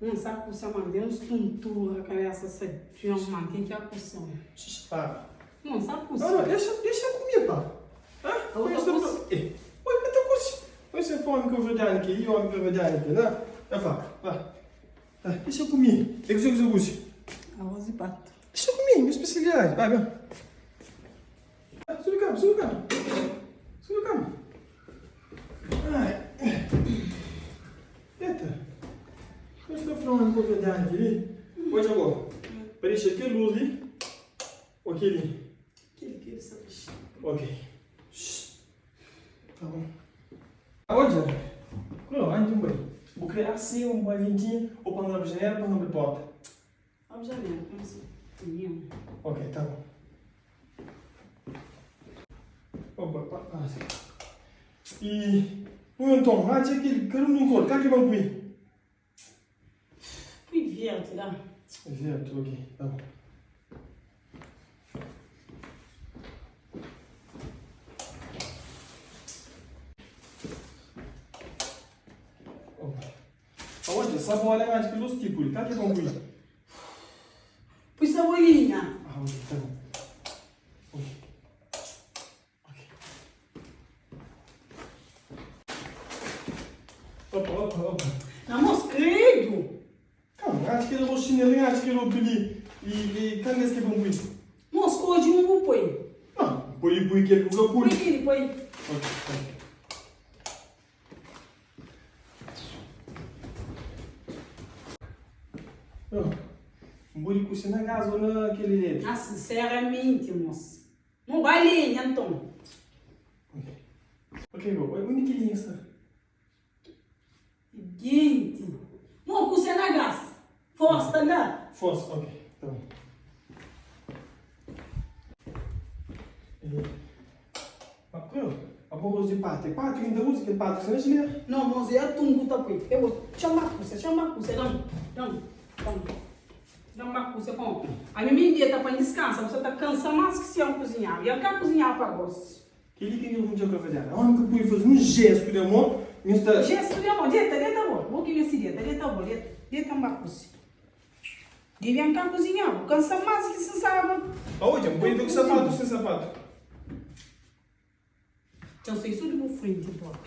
Não sabe que você mandou uns tontura, que essa de um manquinho que é a poção. Pá. Não sabe que Não, deixa eu comer, pá. Oi, eu estou... Oi, eu estou com... Oi, você fome que eu vou dar aqui, e homem que eu vou dar aqui, né? Vá. Deixa eu comer. É que eu uso. Arroz e pato. Deixa eu comer, minha especialidade. Vai. Subi a cama. Eita. Eu estou falando com a verdade aqui. Oi, Tiago. Preenche aquele luz ali. Ou aquele? Aquele sabe. Ok. Tá bom. Aonde? Não, onde um banho. Vou criar assim um banhinho ou para não abrir janela ou para não abrir porta. Abre janela, como assim? Ok, tá bom. Opa, assim. E o Antônio, vai dizer que ele quer um cor, cá que vão comer. Fui verde lá. Verde, ok, tá bom. Aonde? Sabe olha mais que os tipos, cá que vão comer. Pus cebolinha. Ok, tá bom. Opa. Não, moço, credo. Calma, acho que ele é o chinelo, acho que ele é o peli. E cadê esse que vão comer? Moço, hoje um vou pôr. Não, põe que é que eu Põe aquele, põe. Ok. Um burico se na casa ou naquele dentro? Ah, sinceramente, moço. Não vai linha, então. Ok, onde que ele está? Gente. Não, você na gás. Força, né? Força, ok, tá bom. A boca de pato, ainda usa aquele pato, você não se lê? Não, moço, eu tungo tá põe. Eu vou chamar você, não. Dá uma coisa com. A minha dia tá para descansar, você tá cansado mais que se eu cozinhar. E eu quero cozinhar para você. Que ele queria um dia que eu fazer. A única que eu fazer um gesto de amor, Gesto de amor, dieta bom. Vou que esse dieta bom, dieta uma coisa. Devia ficar cozinhar, cansado mais que se sabe. Aonde? Um banho com sapato sem sapato. Eu sei tudo no frente, top.